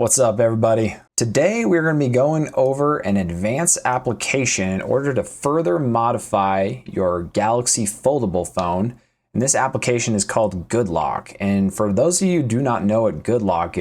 What's up, everybody? Today we're going to be going over an advanced application in order to further modify your Galaxy foldable phone. And this application is called GoodLock. And for those of you who do not know what GoodLock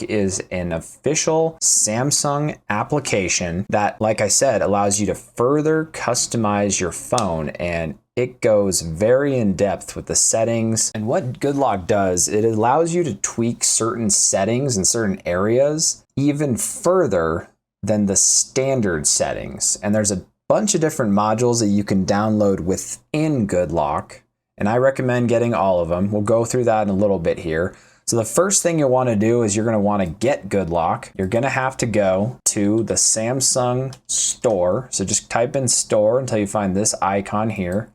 is an official Samsung application that, like I said, allows you to further customize your phone, and it goes very in depth with the settings. And what GoodLock does, it allows you to tweak certain settings in certain areas even further than the standard settings. And there's a bunch of different modules that you can download within GoodLock, and I recommend getting all of them. We'll go through that in a little bit here. So the first thing you'll want to do is you're going to want to get GoodLock. You're going to have to go to the Samsung store. So just type in store until you find this icon here.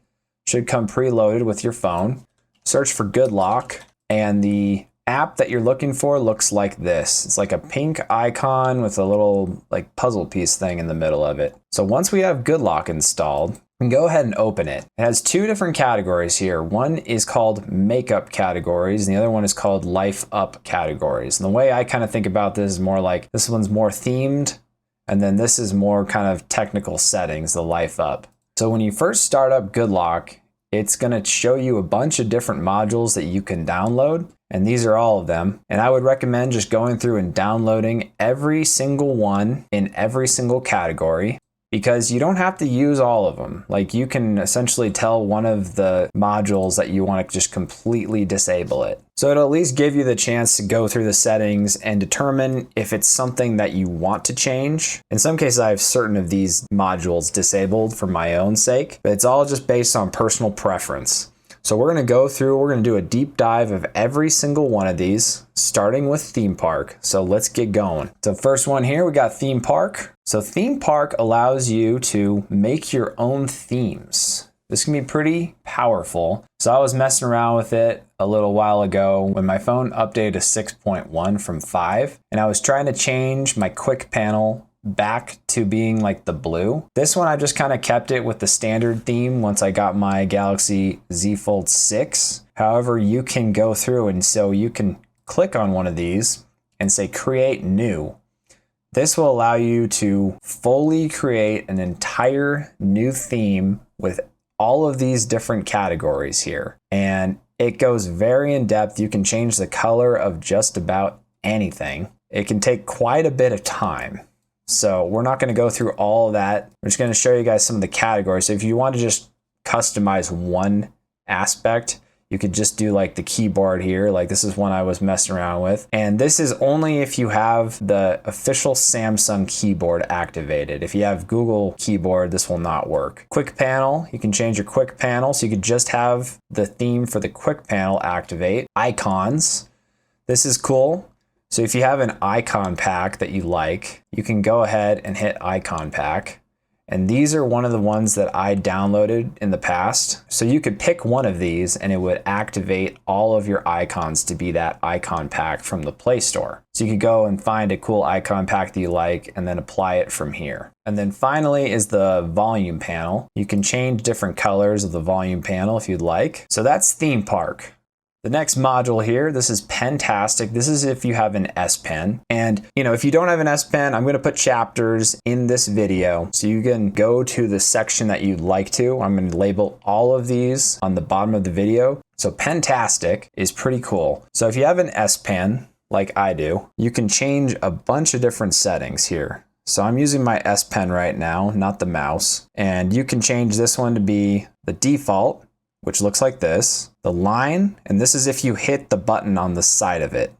Should come preloaded with your phone. Search for GoodLock, and the app that you're looking for looks like this. It's like a pink icon with a little like puzzle piece thing in the middle of it. So once we have GoodLock installed, we can go ahead and open it. It has two different categories here. One is called makeup categories, and the other one is called life up categories. And the way I kind of think about this is more like this one's more themed, and then this is more kind of technical settings, the life up. So when you first start up GoodLock, it's going to show you a bunch of different modules that you can download, and these are all of them. And I would recommend just going through and downloading every single one in every single category, because you don't have to use all of them. Like, you can essentially tell one of the modules that you want to just completely disable it. So it'll at least give you the chance to go through the settings and determine if it's something that you want to change. In some cases, I have certain of these modules disabled for my own sake, but it's all just based on personal preference. So we're going to go through, we're going to do a deep dive of every single one of these, starting with theme park. So let's get going. So first one here, we got theme park. So theme park allows you to make your own themes. This can be pretty powerful. So I was messing around with it a little while ago when my phone updated to 6.1 from 5, and I was trying to change my quick panel back to being like the blue. This one I just kind of kept it with the standard theme once I got my Galaxy Z Fold 6. However, you can go through, and so you can click on one of these and say create new. This will allow you to fully create an entire new theme with all of these different categories here. And it goes very in depth. You can change the color of just about anything. It can take quite a bit of time. So we're not going to go through all of that. We're just going to show you guys some of the categories. So if you want to just customize one aspect, you could just do like the keyboard here. Like, this is one I was messing around with. And this is only if you have the official Samsung keyboard activated. If you have Google keyboard, this will not work. Quick panel, you can change your quick panel. So you could just have the theme for the quick panel activate. Icons, this is cool. So if you have an icon pack that you like, you can go ahead and hit icon pack. And these are one of the ones that I downloaded in the past. So you could pick one of these and it would activate all of your icons to be that icon pack from the Play Store. So you could go and find a cool icon pack that you like and then apply it from here. And then finally is the volume panel. You can change different colors of the volume panel if you'd like. So that's theme park. The next module here, this is Pentastic. This is if you have an S Pen. And if you don't have an S Pen, I'm going to put chapters in this video so you can go to the section that you'd like to. I'm going to label all of these on the bottom of the video. So Pentastic is pretty cool. So if you have an S Pen, like I do, you can change a bunch of different settings here. So I'm using my S Pen right now, not the mouse. And you can change this one to be the default, which looks like this, the line, and this is if you hit the button on the side of it,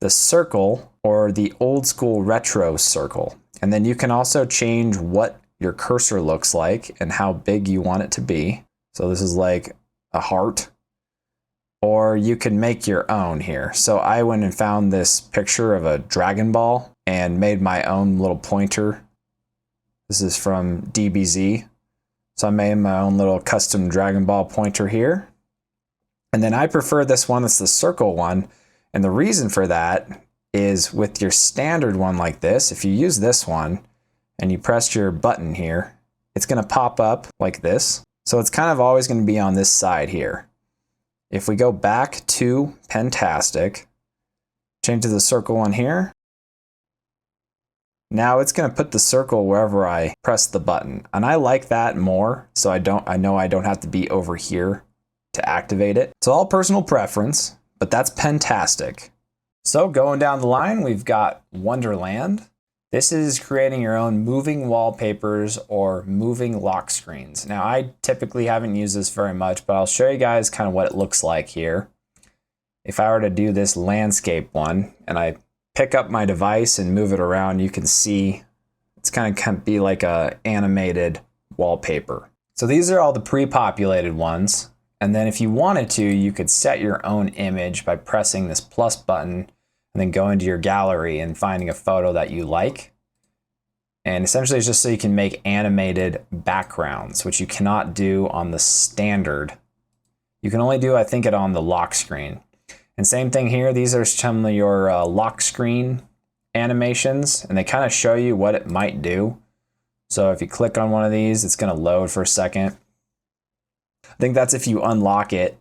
the circle, or the old school retro circle. And then you can also change what your cursor looks like and how big you want it to be. So this is like a heart, or you can make your own here. So I went and found this picture of a Dragon Ball and made my own little pointer. This is from DBZ. So I made my own little custom Dragon Ball pointer here. And then I prefer this one, it's the circle one. And the reason for that is with your standard one like this, if you use this one and you press your button here, it's going to pop up like this. So it's kind of always going to be on this side here. If we go back to Pentastic, change to the circle one here, Now it's going to put the circle wherever I press the button. And I like that more, so I know I don't have to be over here to activate it. It's all personal preference, but that's Pentastic. So going down the line, we've got Wonderland. This is creating your own moving wallpapers or moving lock screens. Now I typically haven't used this very much, but I'll show you guys kind of what it looks like here. If I were to do this landscape one and I pick up my device and move it around, you can see it's kind of be like a animated wallpaper. So these are all the pre-populated ones. And then if you wanted to, you could set your own image by pressing this plus button and then go into your gallery and finding a photo that you like. And essentially it's just so you can make animated backgrounds, which you cannot do on the standard. You can only do, I think, it on the lock screen. And same thing here, these are some of your lock screen animations, and they kind of show you what it might do. So if you click on one of these, it's gonna load for a second. I think that's if you unlock it.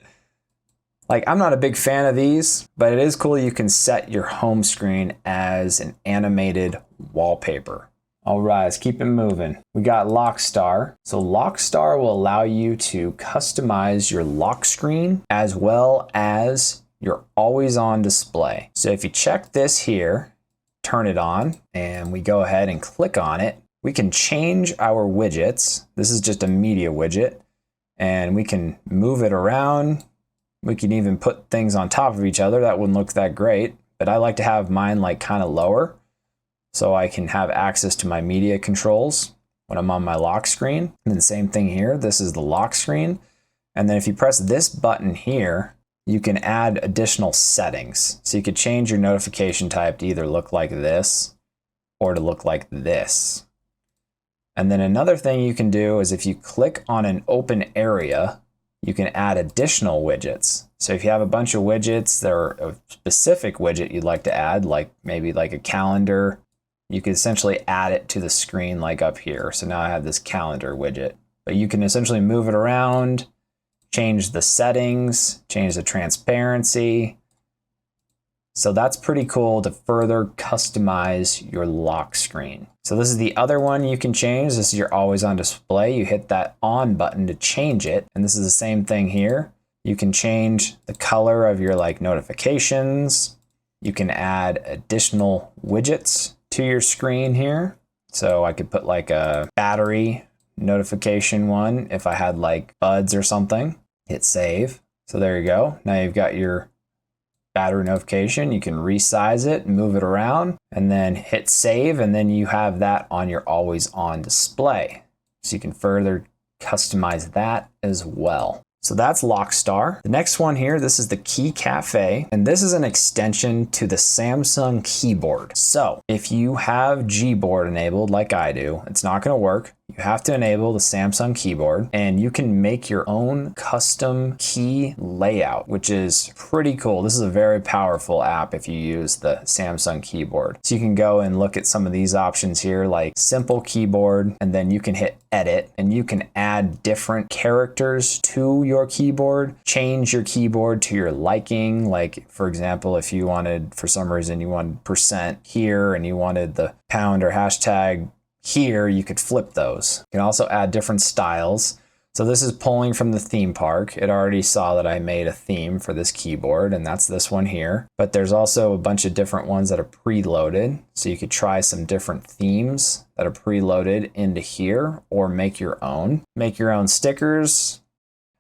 Like, I'm not a big fan of these, but it is cool you can set your home screen as an animated wallpaper. All right, let's keep it moving. We got LockStar. So LockStar will allow you to customize your lock screen as well as your always on display. So if you check this here, turn it on, and we go ahead and click on it, we can change our widgets. This is just a media widget, and we can move it around. We can even put things on top of each other. That wouldn't look that great, but I like to have mine like kind of lower so I can have access to my media controls when I'm on my lock screen. And then same thing here, this is the lock screen. And then if you press this button here, you can add additional settings. So you could change your notification type to either look like this or to look like this. And then another thing you can do is if you click on an open area, you can add additional widgets. So if you have a bunch of widgets that are a specific widget you'd like to add, like maybe like a calendar, you can essentially add it to the screen like up here. So now I have this calendar widget, but you can essentially move it around, change the settings, change the transparency. So that's pretty cool to further customize your lock screen. So this is the other one you can change. This is your always on display. You hit that on button to change it. And this is the same thing here. You can change the color of your like notifications. You can add additional widgets to your screen here. So I could put like a battery notification one if I had like buds or something. Hit save. So there you go. Now you've got your battery notification. You can resize it, move it around, and then hit save, and then you have that on your always on display. So you can further customize that as well. So that's LockStar. The next one here, this is the Key Cafe, and this is an extension to the Samsung keyboard. So if you have Gboard enabled like I do, it's not gonna work. You have to enable the Samsung keyboard, and you can make your own custom key layout, which is pretty cool. This is a very powerful app if you use the Samsung keyboard. So you can go and look at some of these options here, like simple keyboard, and then you can hit edit, and you can add different characters to your keyboard, change your keyboard to your liking. Like for example, if you wanted, for some reason, you wanted % here and you wanted the pound or hashtag here, you could flip those. You can also add different styles. So this is pulling from the theme park. It already saw that I made a theme for this keyboard, and that's this one here. But there's also a bunch of different ones that are preloaded. So you could try some different themes that are preloaded into here, or make your own. Make your own stickers.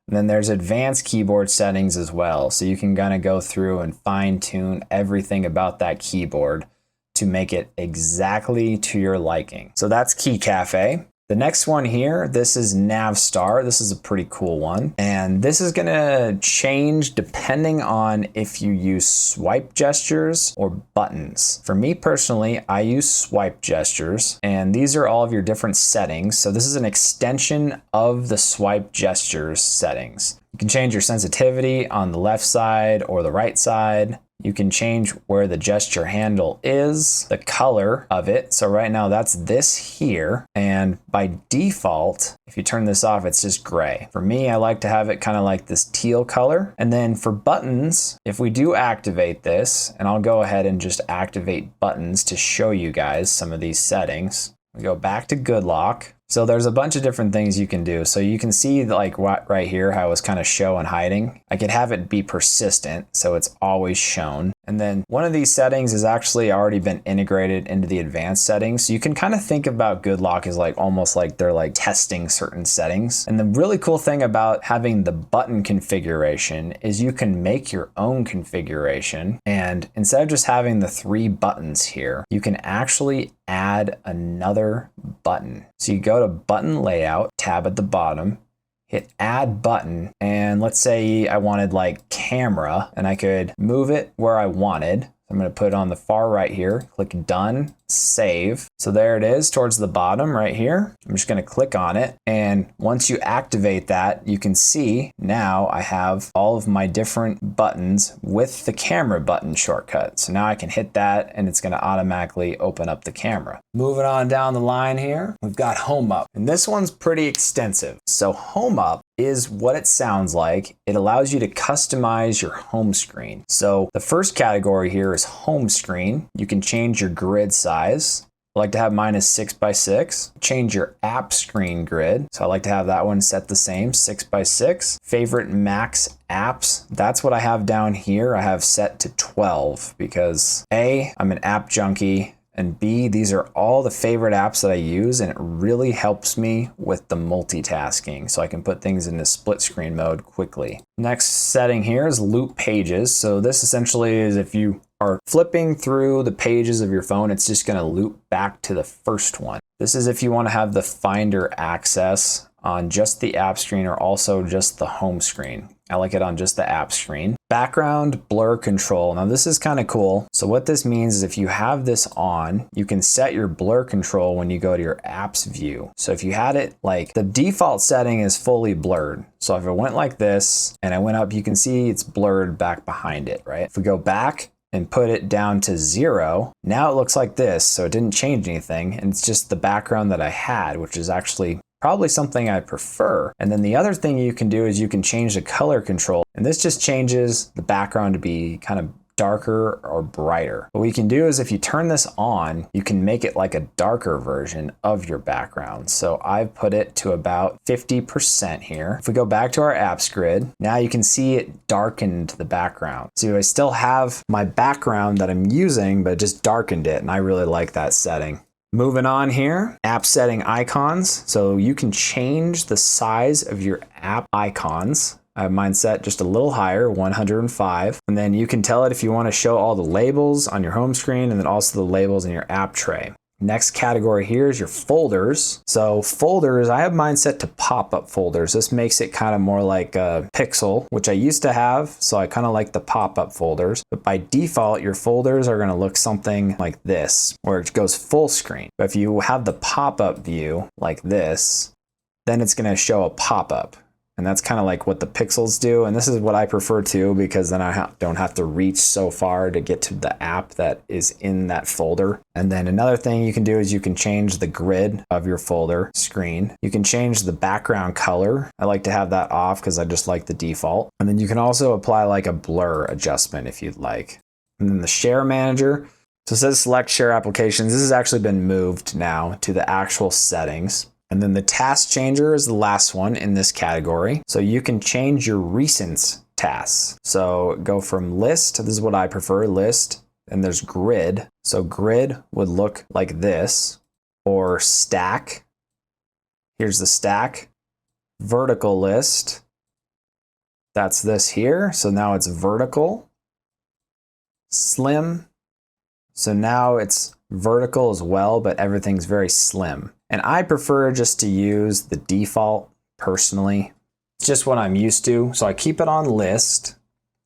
And then there's advanced keyboard settings as well. So you can kind of go through and fine tune everything about that keyboard to make it exactly to your liking. So that's Key Cafe. The next one here, this is NavStar. This is a pretty cool one. And this is gonna change depending on if you use swipe gestures or buttons. For me personally, I use swipe gestures, and these are all of your different settings. So this is an extension of the swipe gestures settings. You can change your sensitivity on the left side or the right side. You can change where the gesture handle is, the color of it. So right now that's this here. And by default, if you turn this off, it's just gray. For me, I like to have it kind of like this teal color. And then for buttons, if we do activate this, and I'll go ahead and just activate buttons to show you guys some of these settings. We go back to Good Lock. So there's a bunch of different things you can do. So you can see like right here how it's kind of show and hiding. I could have it be persistent, so it's always shown. And then one of these settings has actually already been integrated into the advanced settings. So you can kind of think about Good Lock as like almost like they're like testing certain settings. And the really cool thing about having the button configuration is you can make your own configuration. And instead of just having the 3 buttons here, you can actually add another button. So you go to button layout, tab at the bottom, hit add button, and let's say I wanted like camera, and I could move it where I wanted. I'm going to put it on the far right here, click done, save. So there it is towards the bottom right here. I'm just going to click on it. And once you activate that, you can see now I have all of my different buttons with the camera button shortcut. So now I can hit that and it's going to automatically open up the camera. Moving on down the line here, we've got Home Up. And this one's pretty extensive. So Home Up is what it sounds like. It allows you to customize your home screen. So the first category here is home screen. You can change your grid size. I like to have mine as 6x6. Change your app screen grid. So I like to have that one set the same, 6x6. Favorite max apps, that's what I have down here. I have set to 12 because A, I'm an app junkie, and B, these are all the favorite apps that I use, and it really helps me with the multitasking, so I can put things into split screen mode quickly. Next setting here is loop pages. So this essentially is if you are flipping through the pages of your phone, it's just going to loop back to the first one. This is if you want to have the Finder access on just the app screen or also just the home screen. I like it on just the app screen. Background blur control. Now this is kind of cool. So what this means is if you have this on, you can set your blur control when you go to your apps view. So if you had it like the default setting is fully blurred. So if it went like this and I went up, you can see it's blurred back behind it, right? If we go back and put it down to 0, now it looks like this. So it didn't change anything. And it's just the background that I had, which is actually probably something I prefer. And then the other thing you can do is you can change the color control. And this just changes the background to be kind of darker or brighter. What we can do is if you turn this on, you can make it like a darker version of your background. So I've put it to about 50% here. If we go back to our apps grid, now you can see it darkened the background. So I still have my background that I'm using, but just darkened it. And I really like that setting. Moving on here, app setting icons. So you can change the size of your app icons. I have mine set just a little higher, 105. And then you can tell it if you want to show all the labels on your home screen and then also the labels in your app tray. Next category here is your folders. So folders, I have mine set to pop-up folders. This makes it kind of more like a Pixel, which I used to have. So I kind of like the pop-up folders. But by default, your folders are going to look something like this, where it goes full screen. But if you have the pop-up view like this, then it's going to show a pop-up. And that's kind of like what the Pixels do. And this is what I prefer too, because then I don't have to reach so far to get to the app that is in that folder. And then another thing you can do is you can change the grid of your folder screen. You can change the background color. I like to have that off because I just like the default. And then you can also apply like a blur adjustment if you'd like. And then the share manager. So it says select share applications. This has actually been moved now to the actual settings. And then the task changer is the last one in this category. So you can change your recent tasks. So go from list, this is what I prefer, list, and there's grid. So grid would look like this, or stack. Here's the stack. Vertical list, that's this here. So now it's vertical. Slim, so now it's vertical as well, but everything's very slim. And I prefer just to use the default personally. It's just what I'm used to. So I keep it on list.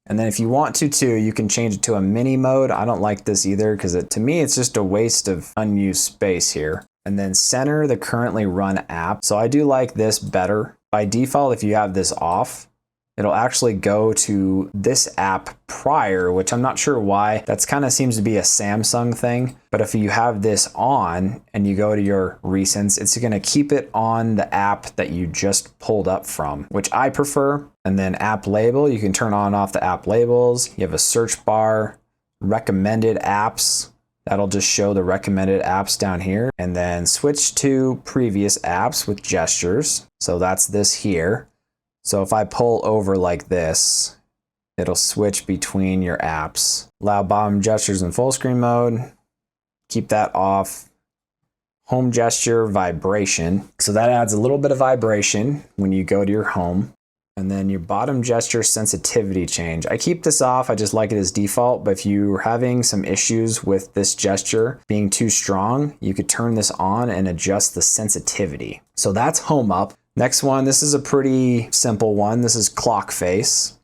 And then if you want to too, you can change it to a mini mode. I don't like this either because to me, it's just a waste of unused space here. And then center the currently run app. So I do like this better. By default, if you have this off, it'll actually go to this app prior, which I'm not sure why. That's kind of seems to be a Samsung thing. But if you have this on and you go to your recents, it's going to keep it on the app that you just pulled up from, which I prefer. And then app label, you can turn on and off the app labels. You have a search bar, recommended apps. That'll just show the recommended apps down here, and then switch to previous apps with gestures. So that's this here. So if I pull over like this, it'll switch between your apps. Allow bottom gestures in full screen mode. Keep that off. Home gesture vibration. So that adds a little bit of vibration when you go to your home. And then your bottom gesture sensitivity change. I keep this off, I just like it as default, but if you're having some issues with this gesture being too strong, you could turn this on and adjust the sensitivity. So that's home up. Next one, this is a pretty simple one. This is ClockFace.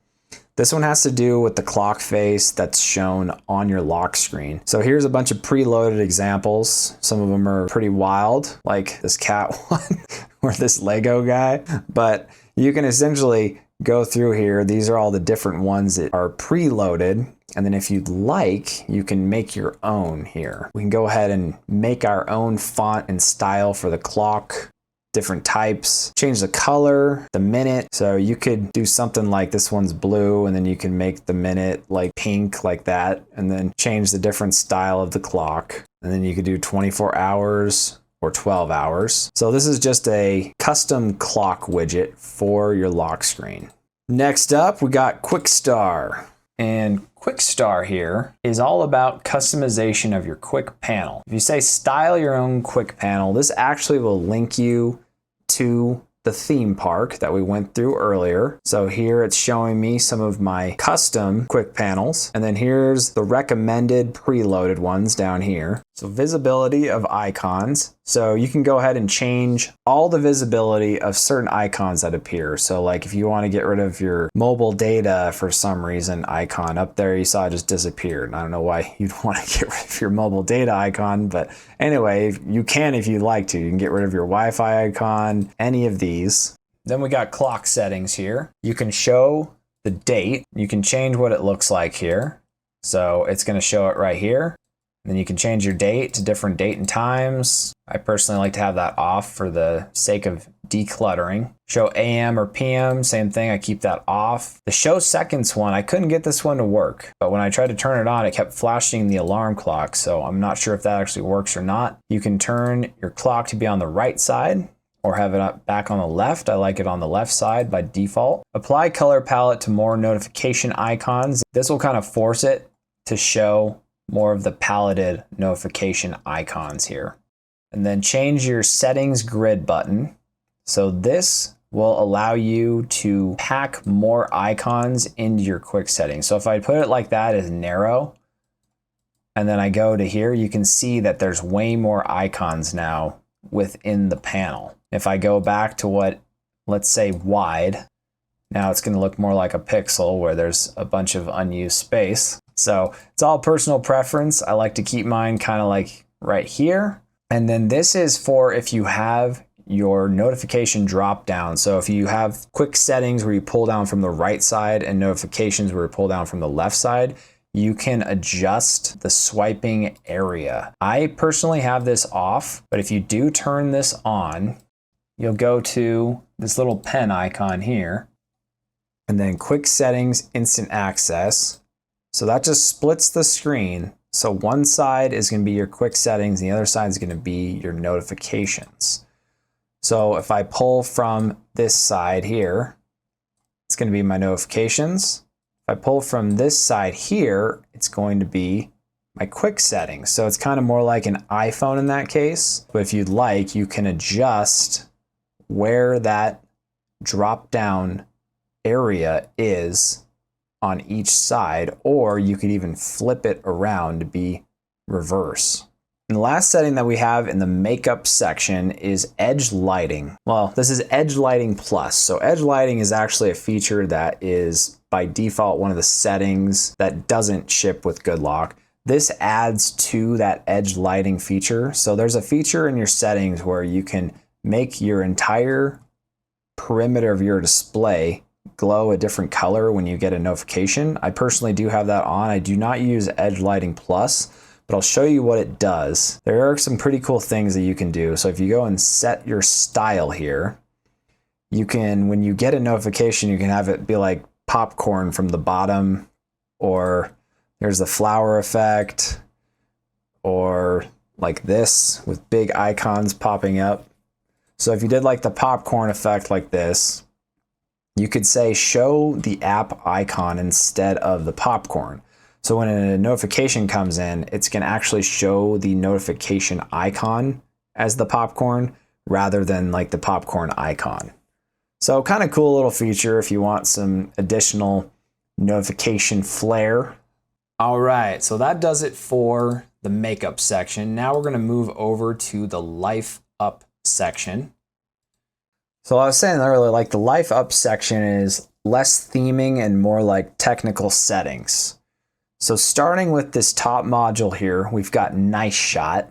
This one has to do with the ClockFace that's shown on your lock screen. So here's a bunch of preloaded examples. Some of them are pretty wild, like this cat one or this Lego guy, but you can essentially go through here. These are all the different ones that are preloaded. And then if you'd like, you can make your own here. We can go ahead and make our own font and style for the clock, different types, change the color, the minute. So you could do something like this one's blue, and then you can make the minute like pink like that, and then change the different style of the clock. And then you could do 24 hours, or 12 hours. So this is just a custom clock widget for your lock screen. Next up, we got QuickStar. And QuickStar here is all about customization of your quick panel. If you say style your own quick panel, this actually will link you to the theme park that we went through earlier. So here it's showing me some of my custom quick panels. And then here's the recommended preloaded ones down here. So visibility of icons. So you can go ahead and change all the visibility of certain icons that appear. So like if you want to get rid of your mobile data for some reason icon up there, you saw it just disappeared. I don't know why you'd want to get rid of your mobile data icon, but anyway, you can if you'd like to. You can get rid of your Wi-Fi icon, any of these. Then we got clock settings here. You can show the date. You can change what it looks like here. So it's going to show it right here. Then you can change your date to different date and times. I personally like to have that off for the sake of decluttering. Show AM or PM, same thing, I keep that off. The show seconds one, I couldn't get this one to work, but when I tried to turn it on, it kept flashing the alarm clock, so I'm not sure if that actually works or not. You can turn your clock to be on the right side or have it up back on the left. I like it on the left side by default. Apply color palette to more notification icons. This will kind of force it to show more of the paletted notification icons here. And then change your settings grid button. So this will allow you to pack more icons into your quick settings. So if I put it like that as narrow, and then I go to here, you can see that there's way more icons now within the panel. If I go back to what, let's say wide, now it's going to look more like a pixel where there's a bunch of unused space. So it's all personal preference. I like to keep mine kind of like right here. And then this is for if you have your notification drop down. So if you have quick settings where you pull down from the right side and notifications where you pull down from the left side, you can adjust the swiping area. I personally have this off, but if you do turn this on, you'll go to this little pen icon here, and then quick settings, instant access. So that just splits the screen. So one side is going to be your quick settings, and the other side is going to be your notifications. So if I pull from this side here, it's going to be my notifications. If I pull from this side here, it's going to be my quick settings. So it's kind of more like an iPhone in that case. But if you'd like, you can adjust where that drop down area is on each side, or you could even flip it around to be reverse. And the last setting that we have in the makeup section is edge lighting. Well, this is edge lighting plus. So edge lighting is actually a feature that is by default one of the settings that doesn't ship with GoodLock. This adds to that edge lighting feature. So there's a feature in your settings where you can make your entire perimeter of your display glow a different color when you get a notification. I personally do have that on. I do not use Edge Lighting Plus, but I'll show you what it does. There are some pretty cool things that you can do. So if you go and set your style here, you can, when you get a notification, you can have it be like popcorn from the bottom, or there's the flower effect, or like this with big icons popping up. So if you did like the popcorn effect like this, you could say show the app icon instead of the popcorn. So when a notification comes in, it's going to actually show the notification icon as the popcorn rather than like the popcorn icon. So kind of cool little feature if you want some additional notification flair. All right, so that does it for the makeup section. Now we're going to move over to the life up section. So I was saying earlier, like the life up section is less theming and more like technical settings. So starting with this top module here, we've got Nice Shot.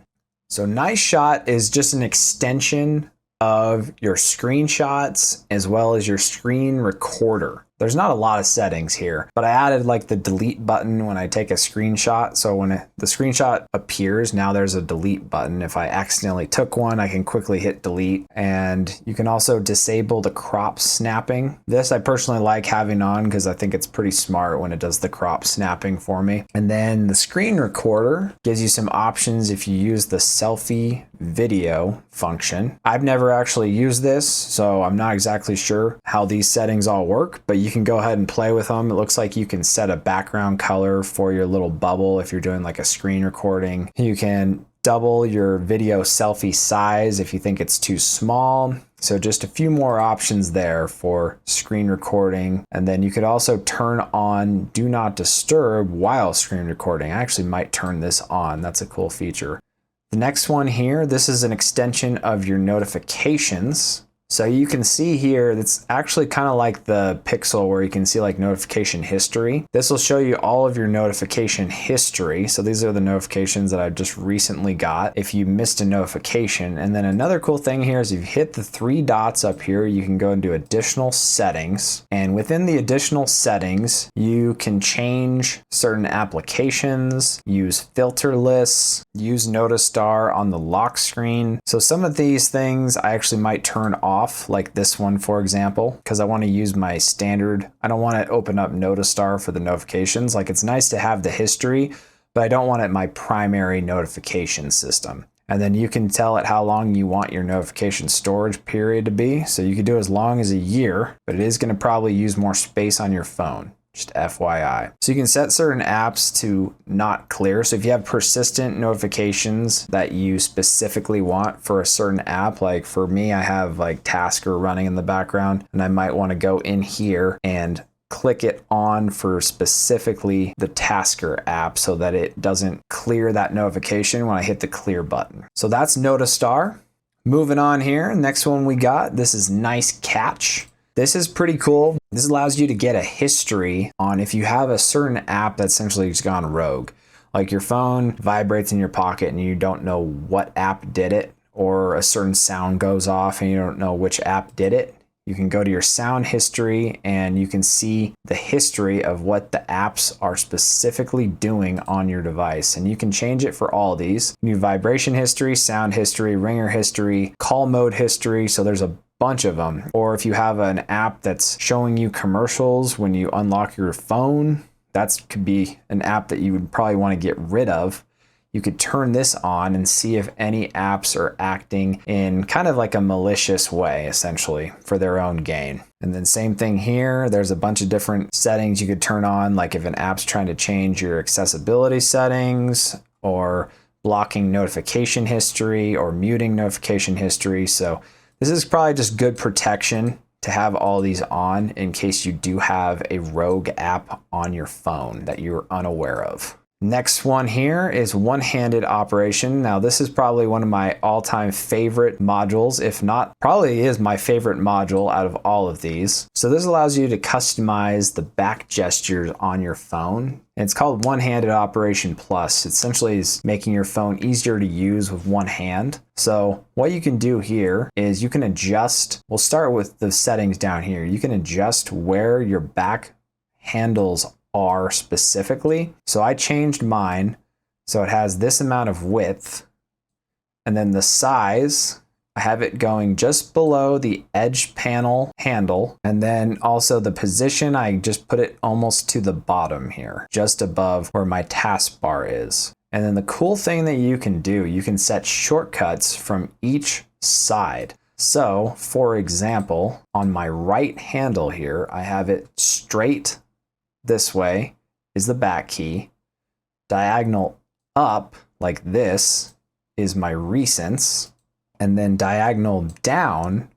So Nice Shot is just an extension of your screenshots as well as your screen recorder. There's not a lot of settings here, but I added like the delete button when I take a screenshot. So when the screenshot appears, now there's a delete button. If I accidentally took one, I can quickly hit delete. And you can also disable the crop snapping. This I personally like having on because I think it's pretty smart when it does the crop snapping for me. And then the screen recorder gives you some options if you use the selfie video function. I've never actually used this, so I'm not exactly sure how these settings all work, but you can go ahead and play with them. It looks like you can set a background color for your little bubble if you're doing like a screen recording. You can double your video selfie size if you think it's too small. So just a few more options there for screen recording. And then you could also turn on Do Not Disturb while screen recording. I actually might turn this on. That's a cool feature. The next one here, this is an extension of your notifications. So you can see here, it's actually kind of like the Pixel where you can see like notification history. This will show you all of your notification history. So these are the notifications that I've just recently got if you missed a notification. And then another cool thing here is if you hit the three dots up here, you can go into additional settings. And within the additional settings, you can change certain applications, use filter lists, use NotiStar on the lock screen. So some of these things I actually might turn off, like this one, for example, because I want to use my standard. I don't want to open up NotiStar for the notifications. Like it's nice to have the history, but I don't want it my primary notification system. And then you can tell it how long you want your notification storage period to be. So you could do as long as a year, but it is going to probably use more space on your phone. Just FYI. So you can set certain apps to not clear. So if you have persistent notifications that you specifically want for a certain app, like for me, I have like Tasker running in the background, and I might want to go in here and click it on for specifically the Tasker app so that it doesn't clear that notification when I hit the clear button. So that's NotiStar. Moving on here, next one we got, this is Nice Catch. This is pretty cool. This allows you to get a history on if you have a certain app that's essentially just gone rogue. Like your phone vibrates in your pocket and you don't know what app did it, or a certain sound goes off and you don't know which app did it. You can go to your sound history and you can see the history of what the apps are specifically doing on your device. And you can change it for all of these. You can do vibration history, sound history, ringer history, call mode history. So there's a bunch of them. Or if you have an app that's showing you commercials when you unlock your phone, that could be an app that you would probably want to get rid of. You could turn this on and see if any apps are acting in kind of like a malicious way, essentially, for their own gain. And then same thing here, there's a bunch of different settings you could turn on, like if an app's trying to change your accessibility settings, or blocking notification history, or muting notification history. So this is probably just good protection to have all these on in case you do have a rogue app on your phone that you're unaware of. Next one here is one-handed operation. Now this is probably one of my all-time favorite modules, if not, probably is my favorite module out of all of these. So this allows you to customize the back gestures on your phone. And it's called One-Handed Operation Plus. It essentially is making your phone easier to use with one hand. So what you can do here is you can adjust, we'll start with the settings down here. You can adjust where your back handles are specifically. So I changed mine so it has this amount of width, and then the size, I have it going just below the edge panel handle, and then also the position, I just put it almost to the bottom here, just above where my taskbar is. And then the cool thing that you can do, you can set shortcuts from each side. So for example, on my right handle here, I have it straight this way is the back key. Diagonal up like this is my recents. And then diagonal down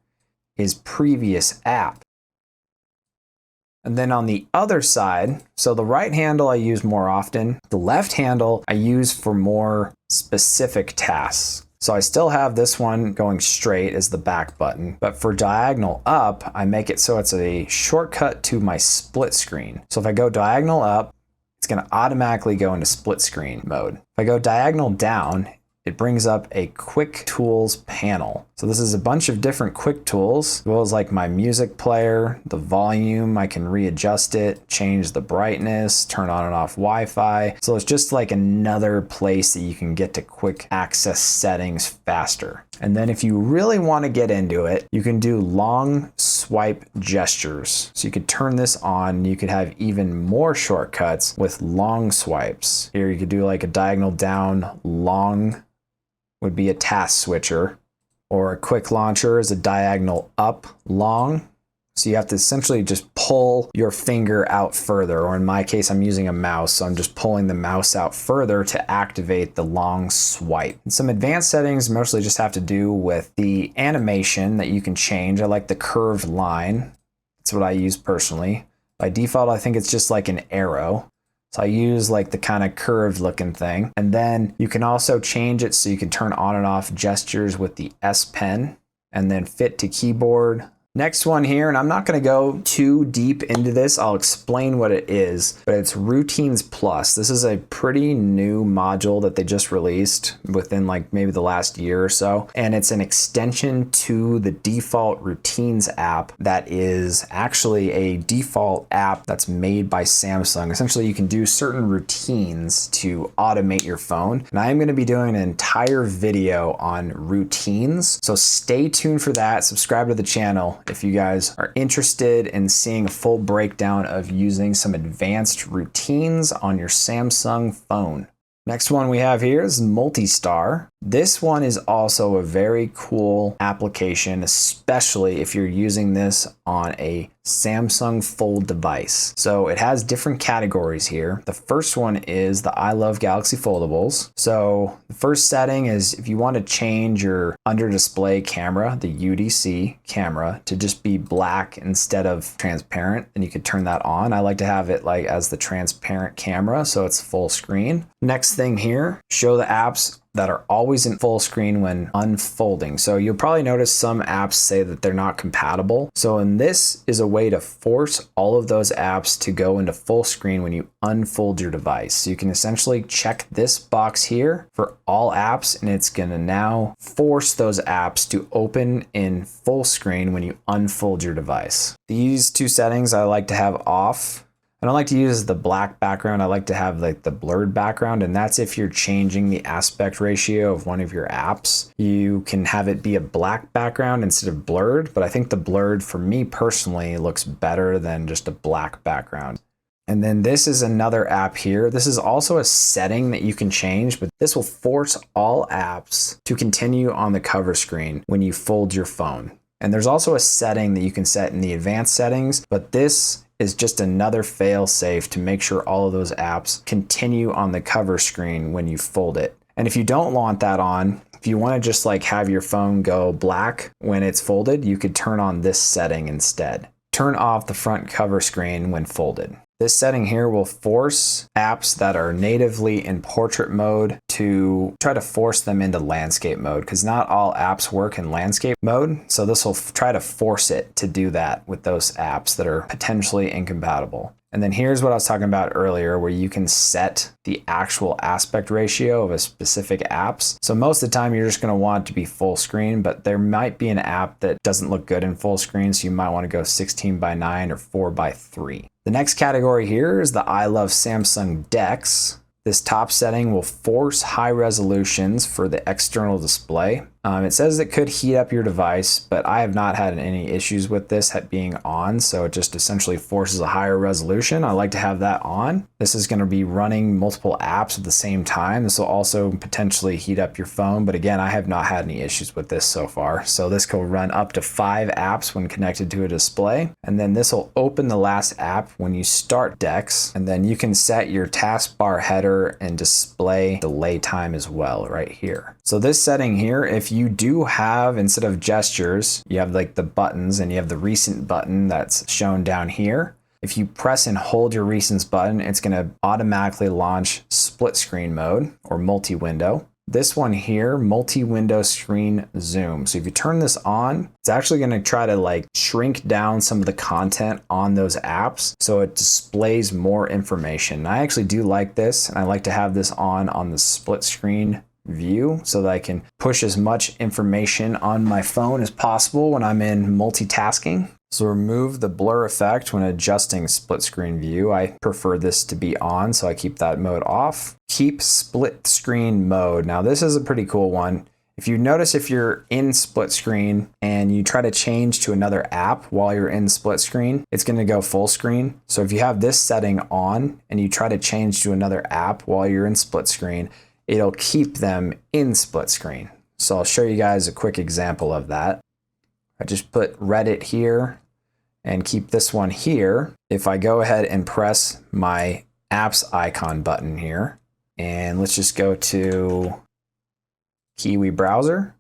is previous app. And then on the other side, so the right handle I use more often. The left handle I use for more specific tasks. So I still have this one going straight as the back button, but for diagonal up, I make it so it's a shortcut to my split screen. So if I go diagonal up, it's gonna automatically go into split screen mode. If I go diagonal down, it brings up a quick tools panel. So this is a bunch of different quick tools, as well as like my music player, the volume, I can readjust it, change the brightness, turn on and off Wi-Fi. So it's just like another place that you can get to quick access settings faster. And then if you really want to get into it, you can do long swipe gestures. So you could turn this on, you could have even more shortcuts with long swipes. Here you could do like a diagonal down long would be a task switcher, or a quick launcher is a diagonal up long. So you have to essentially just pull your finger out further, or in my case, I'm using a mouse, so I'm just pulling the mouse out further to activate the long swipe. And some advanced settings mostly just have to do with the animation that you can change. I like the curved line. That's what I use personally. By default, I think it's just like an arrow. So I use like the kind of curved looking thing. And then you can also change it so you can turn on and off gestures with the S Pen, and then fit to keyboard. Next one here, and I'm not going to go too deep into this, I'll explain what it is, but it's Routines Plus. This is a pretty new module that they just released within like maybe the last year or so, and it's an extension to the default Routines app that is actually a default app that's made by Samsung. Essentially, you can do certain routines to automate your phone, and I am going to be doing an entire video on routines, so stay tuned for that. Subscribe to the channel if you guys are interested in seeing a full breakdown of using some advanced routines on your Samsung phone. Next one we have here is MultiStar. This one is also a very cool application, especially if you're using this on a Samsung Fold device. So it has different categories here. The first one is the I Love Galaxy Foldables. So the first setting is if you want to change your under display camera, the UDC camera, to just be black instead of transparent, and you could turn that on. I like to have it like as the transparent camera, so it's full screen. Next thing here, show the apps that are always in full screen when unfolding. So you'll probably notice some apps say that they're not compatible. So in this is a way to force all of those apps to go into full screen when you unfold your device. So you can essentially check this box here for all apps, and it's gonna now force those apps to open in full screen when you unfold your device. These two settings I like to have off. I don't like to use the black background. I like to have like the blurred background, and that's if you're changing the aspect ratio of one of your apps. You can have it be a black background instead of blurred, but I think the blurred for me personally looks better than just a black background. And then this is another app here. This is also a setting that you can change, but this will force all apps to continue on the cover screen when you fold your phone. And there's also a setting that you can set in the advanced settings, but this is just another fail safe to make sure all of those apps continue on the cover screen when you fold it. And if you don't want that on, if you want to just like have your phone go black when it's folded, you could turn on this setting instead. Turn off the front cover screen when folded. This setting here will force apps that are natively in portrait mode to try to force them into landscape mode, because not all apps work in landscape mode. So this will try to force it to do that with those apps that are potentially incompatible. And then here's what I was talking about earlier, where you can set the actual aspect ratio of a specific apps. So most of the time you're just going to want it to be full screen, but there might be an app that doesn't look good in full screen. So you might want to go 16:9 or 4:3. The next category here is the I Love Samsung DeX. This top setting will force high resolutions for the external display. It says it could heat up your device, but I have not had any issues with this being on, so it just essentially forces a higher resolution. I like to have that on. This is going to be running multiple apps at the same time. This will also potentially heat up your phone, but again, I have not had any issues with this so far. So this can run up to 5 apps when connected to a display, and then this will open the last app when you start DeX, and then you can set your taskbar header and display delay time as well right here. So this setting here, if you do have, instead of gestures, you have like the buttons and you have the recent button that's shown down here. If you press and hold your recents button, it's going to automatically launch split screen mode or multi-window. This one here, multi-window screen zoom. So if you turn this on, it's actually going to try to like shrink down some of the content on those apps so it displays more information. And I actually do like this, and I like to have this on the split screen view so that I can push as much information on my phone as possible when I'm in multitasking. So remove the blur effect when adjusting split screen view. I prefer this to be on, so I keep that mode off. Keep split screen mode. Now this is a pretty cool one. If you notice, if you're in split screen and you try to change to another app while you're in split screen, it's going to go full screen. So if you have this setting on and you try to change to another app while you're in split screen, it'll keep them in split screen. So I'll show you guys a quick example of that. I just put Reddit here and keep this one here. If I go ahead and press my apps icon button here, and let's just go to Kiwi browser,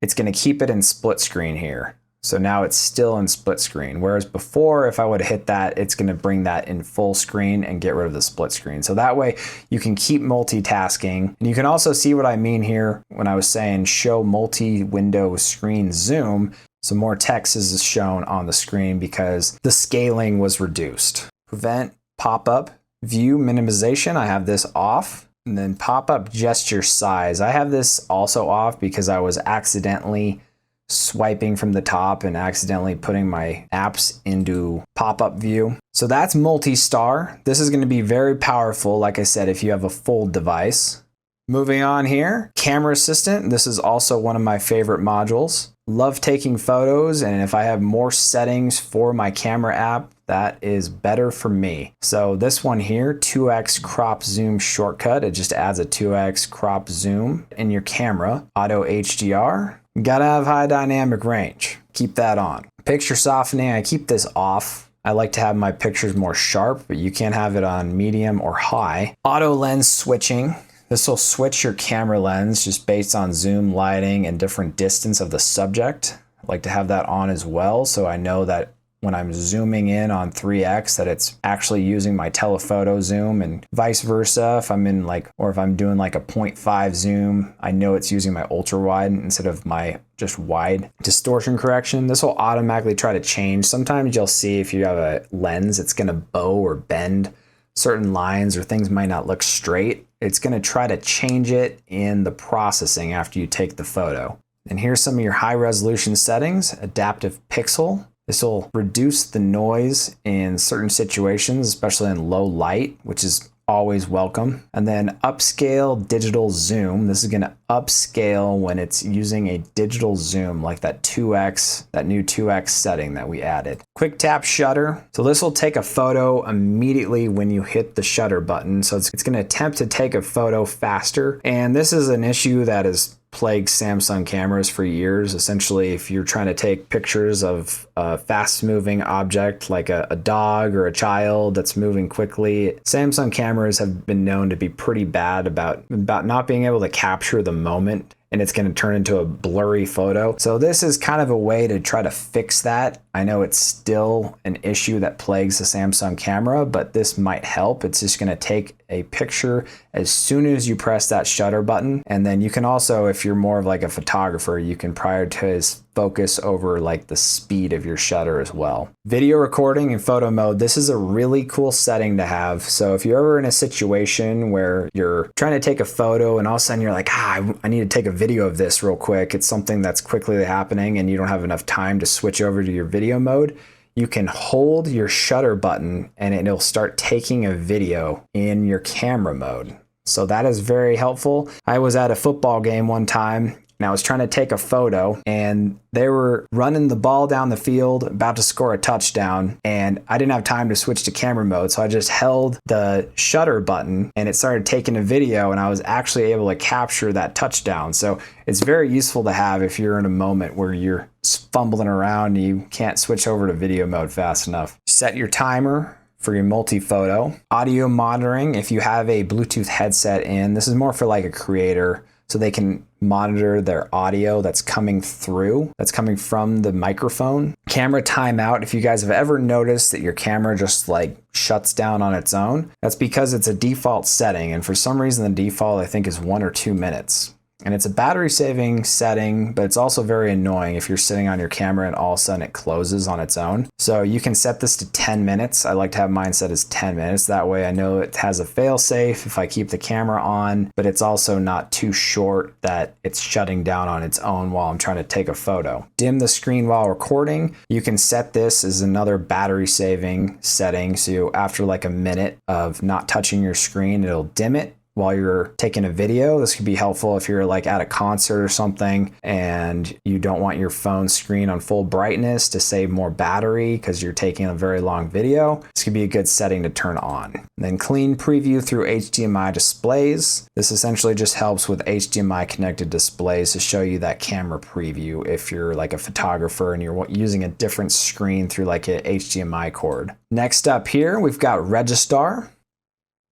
it's going to keep it in split screen here. So now it's still in split screen. Whereas before, if I would hit that, it's going to bring that in full screen and get rid of the split screen. So that way you can keep multitasking. And you can also see what I mean here when I was saying show multi-window screen zoom. So more text is shown on the screen because the scaling was reduced. Prevent pop-up view minimization. I have this off. And then pop-up gesture size. I have this also off because I was accidentally swiping from the top and accidentally putting my apps into pop-up view. So that's MultiStar. This is going to be very powerful, like I said, if you have a full device. Moving on here, Camera Assistant. This is also one of my favorite modules. Love taking photos, and if I have more settings for my camera app, that is better for me. So this one here, 2x crop zoom shortcut, it just adds a 2x crop zoom in your camera. Auto HDR. You gotta have high dynamic range. Keep that on. Picture softening, I keep this off. I like to have my pictures more sharp, but you can't have it on medium or high. Auto lens switching. This will switch your camera lens just based on zoom, lighting, and different distance of the subject. I like to have that on as well, so I know that when I'm zooming in on 3x that it's actually using my telephoto zoom, and vice versa. If I'm in if I'm doing like a 0.5 zoom, I know it's using my ultra wide instead of my just wide. Distortion correction, this will automatically try to change. Sometimes you'll see if you have a lens, it's gonna bow or bend certain lines, or things might not look straight. It's gonna try to change it in the processing after you take the photo. And here's some of your high resolution settings. Adaptive pixel. This will reduce the noise in certain situations, especially in low light, which is always welcome. And then upscale digital zoom. This is going to upscale when it's using a digital zoom, like that 2x, that new 2x setting that we added. Quick tap shutter. So this will take a photo immediately when you hit the shutter button. So it's going to attempt to take a photo faster. And this is an issue that is plagued Samsung cameras for years. Essentially, if you're trying to take pictures of a fast moving object like a dog or a child that's moving quickly, Samsung cameras have been known to be pretty bad about not being able to capture the moment and it's going to turn into a blurry photo. So this is kind of a way to try to fix that. I know it's still an issue that plagues the Samsung camera, but this might help. It's just going to take a picture as soon as you press that shutter button. And then you can also, if you're more of like a photographer, you can prioritize focus over like the speed of your shutter as well. Video recording in photo mode, this is a really cool setting to have. So if you're ever in a situation where you're trying to take a photo and all of a sudden you're like, I need to take a video of this real quick. It's something that's quickly happening and you don't have enough time to switch over to your video mode. You can hold your shutter button and it'll start taking a video in your camera mode. So that is very helpful. I was at a football game one time and I was trying to take a photo and they were running the ball down the field, about to score a touchdown, and I didn't have time to switch to camera mode. So I just held the shutter button and it started taking a video and I was actually able to capture that touchdown. So it's very useful to have if you're in a moment where you're fumbling around and you can't switch over to video mode fast enough. Set your timer for your multi-photo. Audio monitoring, if you have a Bluetooth headset in, this is more for like a creator, so they can monitor their audio that's coming through, that's coming from the microphone. Camera timeout, if you guys have ever noticed that your camera just like shuts down on its own, that's because it's a default setting, and for some reason the default I think is 1 or 2 minutes. And it's a battery saving setting, but it's also very annoying if you're sitting on your camera and all of a sudden it closes on its own. So you can set this to 10 minutes. I like to have mine set as 10 minutes. That way I know it has a fail safe if I keep the camera on, but it's also not too short that it's shutting down on its own while I'm trying to take a photo. Dim the screen while recording. You can set this as another battery saving setting. So after like a minute of not touching your screen, it'll dim it while you're taking a video. This could be helpful if you're like at a concert or something and you don't want your phone screen on full brightness to save more battery because you're taking a very long video. This could be a good setting to turn on. And then clean preview through HDMI displays. This essentially just helps with HDMI connected displays to show you that camera preview if you're like a photographer and you're using a different screen through like a HDMI cord. Next up here, we've got RegiStar.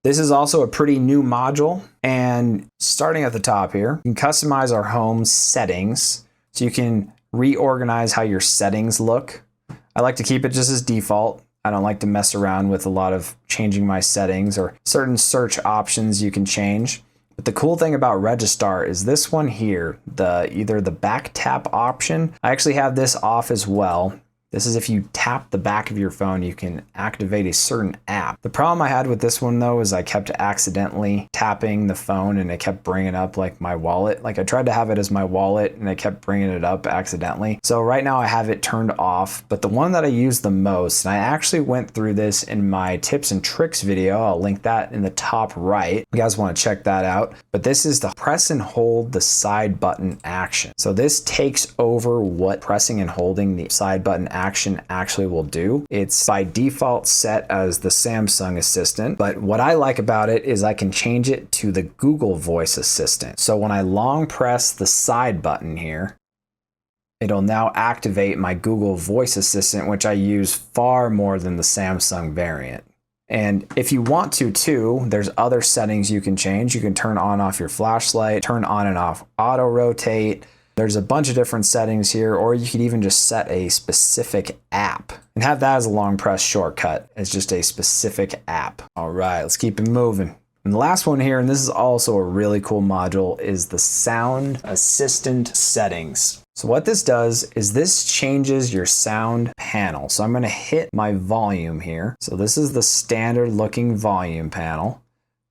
This is also a pretty new module, and starting at the top here, you can customize our home settings. So you can reorganize how your settings look. I like to keep it just as default. I don't like to mess around with a lot of changing my settings or certain search options you can change. But the cool thing about RegiStar is this one here, either the back tap option. I actually have this off as well. This is if you tap the back of your phone, you can activate a certain app. The problem I had with this one though is I kept accidentally tapping the phone and it kept bringing up like my wallet. Like I tried to have it as my wallet and it kept bringing it up accidentally. So right now I have it turned off, but the one that I use the most, and I actually went through this in my tips and tricks video, I'll link that in the top right. You guys want to check that out. But this is the press and hold the side button action. So this takes over what pressing and holding the side button action actually will do. It's by default set as the Samsung Assistant, but what I like about it is I can change it to the Google Voice Assistant. So when I long press the side button here, it'll now activate my Google Voice Assistant, which I use far more than the Samsung variant. And if you want to too, there's other settings you can change. You can turn on off your flashlight, turn on and off auto rotate. There's a bunch of different settings here, or you could even just set a specific app and have that as a long press shortcut. It's just a specific app. All right, let's keep it moving. And the last one here, and this is also a really cool module, is the Sound Assistant settings. So what this does is this changes your sound panel. So I'm going to hit my volume here. So this is the standard looking volume panel.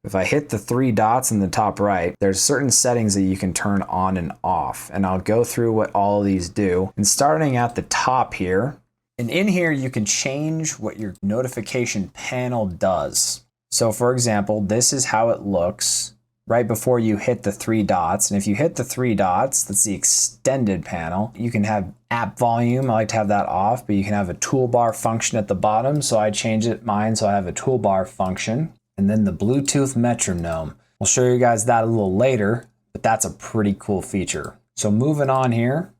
If I hit the 3 dots in the top right, there's certain settings that you can turn on and off, and I'll go through what all of these do. And starting at the top here, and in here you can change what your notification panel does. So for example, this is how it looks right before you hit the 3 dots. And if you hit the 3 dots, that's the extended panel. You can have app volume. I like to have that off, but you can have a toolbar function at the bottom. So I change mine so I have a toolbar function. And then the Bluetooth metronome. We'll show you guys that a little later, but that's a pretty cool feature. So moving on here,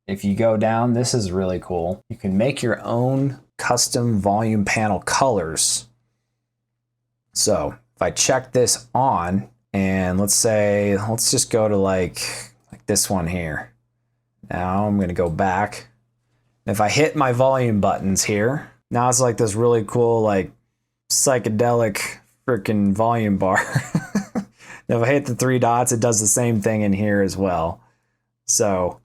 if you go down, this is really cool. You can make your own custom volume panel colors. So if I check this on, and let's just go to like like this one here. Now I'm going to go back. If I hit my volume buttons here, now it's like this really cool, like psychedelic freaking volume bar. If I hit the 3 dots, it does the same thing in here as well. So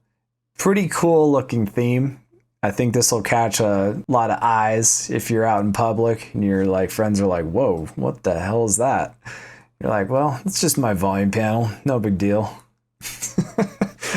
pretty cool looking theme. I think this will catch a lot of eyes if you're out in public and your like friends are like, whoa, what the hell is that? You're like, well, it's just my volume panel. No big deal.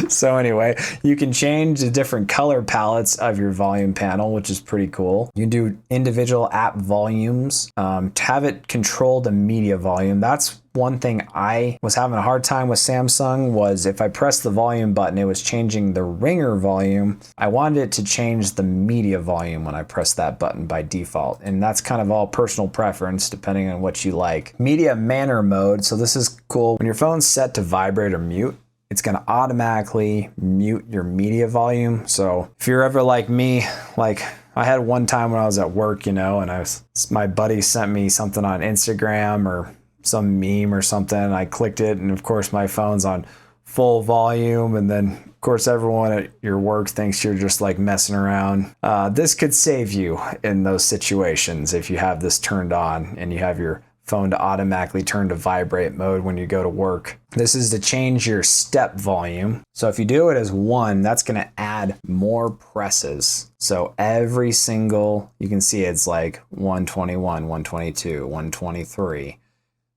So anyway, you can change the different color palettes of your volume panel, which is pretty cool. You can do individual app volumes, to have it control the media volume. That's one thing I was having a hard time with Samsung, was if I pressed the volume button, it was changing the ringer volume. I wanted it to change the media volume when I pressed that button by default. And that's kind of all personal preference depending on what you like. Media manner mode. So this is cool. When your phone's set to vibrate or mute, it's going to automatically mute your media volume. So if you're ever like me, like I had one time when I was at work, you know, and my buddy sent me something on Instagram or some meme or something, and I clicked it, and of course my phone's on full volume, and then of course everyone at your work thinks you're just like messing around. This could save you in those situations if you have this turned on and you have your phone to automatically turn to vibrate mode when you go to work. This is to change your step volume. So if you do it as 1, that's going to add more presses. So every single, you can see it's like 121, 122, 123.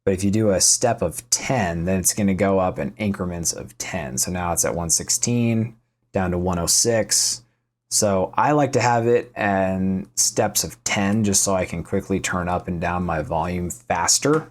But if you do a step of 10, then it's going to go up in increments of 10. So now it's at 116, down to 106. So I like to have it in steps of 10 just so I can quickly turn up and down my volume faster.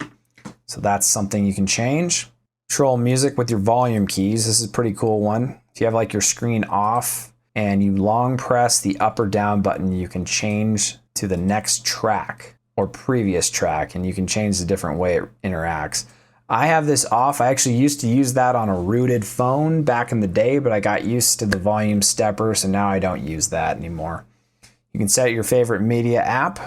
So that's something you can change. Control music with your volume keys. This is a pretty cool one. If you have like your screen off and you long press the up or down button, you can change to the next track or previous track, and you can change the different way it interacts. I have this off. I actually used to use that on a rooted phone back in the day, but I got used to the volume stepper, so now I don't use that anymore. You can set your favorite media app.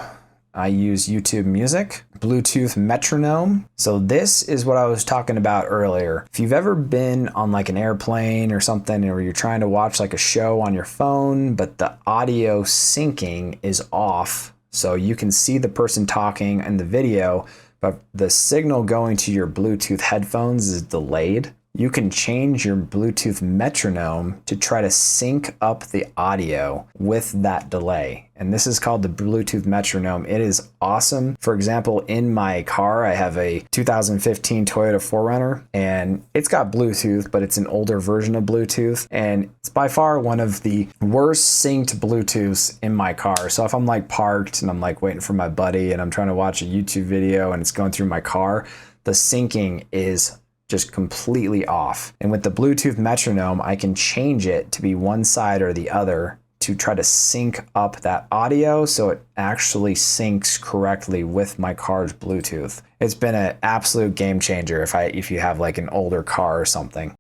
I use YouTube Music, Bluetooth metronome. So this is what I was talking about earlier. If you've ever been on like an airplane or something, or you're trying to watch like a show on your phone, but the audio syncing is off, so you can see the person talking in the video, but the signal going to your Bluetooth headphones is delayed. You can change your Bluetooth metronome to try to sync up the audio with that delay. And this is called the Bluetooth metronome. It is awesome. For example, in my car, I have a 2015 Toyota 4Runner, and it's got Bluetooth, but it's an older version of Bluetooth. And it's by far one of the worst synced Bluetooths in my car. So if I'm like parked and I'm like waiting for my buddy and I'm trying to watch a YouTube video and it's going through my car, the syncing is just completely off. And with the Bluetooth metronome, I can change it to be one side or the other to try to sync up that audio so it actually syncs correctly with my car's Bluetooth. It's been an absolute game changer if you have like an older car or something.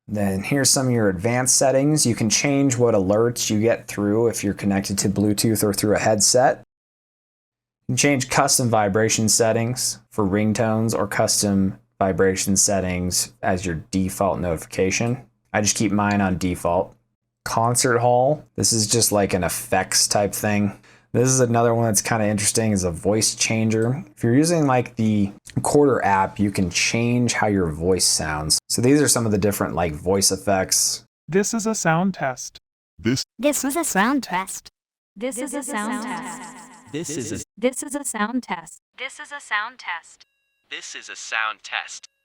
Then here's some of your advanced settings. You can change what alerts you get through if you're connected to Bluetooth or through a headset. You can change custom vibration settings for ringtones or custom vibration settings as your default notification. I just keep mine on default. Concert hall. This is just like an effects type thing. This is another one that's kind of interesting, is a voice changer. If you're using like the Recorder app, you can change how your voice sounds. So these are some of the different like voice effects. This is a sound test. This was a sound test. This is a sound test. This is a sound test. This is a sound test. This is a sound test.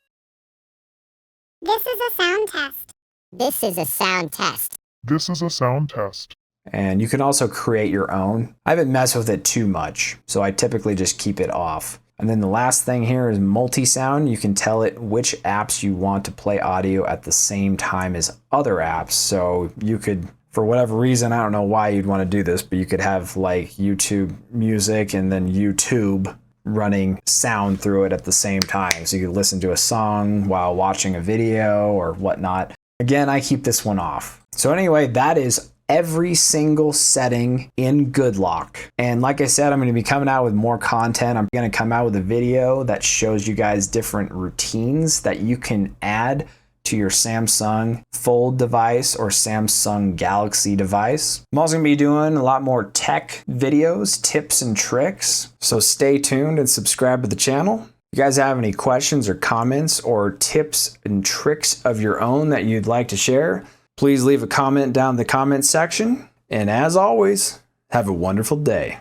This is a sound test. This is a sound test. This is a sound test. And you can also create your own. I haven't messed with it too much, so I typically just keep it off. And then the last thing here is multi-sound. You can tell it which apps you want to play audio at the same time as other apps. So you could, for whatever reason, I don't know why you'd want to do this, but you could have like YouTube Music and then YouTube running sound through it at the same time. So you could listen to a song while watching a video or whatnot. Again, I keep this one off. So anyway, that is every single setting in GoodLock. And like I said, I'm going to be coming out with more content. I'm going to come out with a video that shows you guys different routines that you can add to your Samsung Fold device or Samsung Galaxy device. I'm also going to be doing a lot more tech videos, tips and tricks, so stay tuned and subscribe to the channel. If you guys have any questions or comments or tips and tricks of your own that you'd like to share, please leave a comment down in the comment section. And as always, have a wonderful day.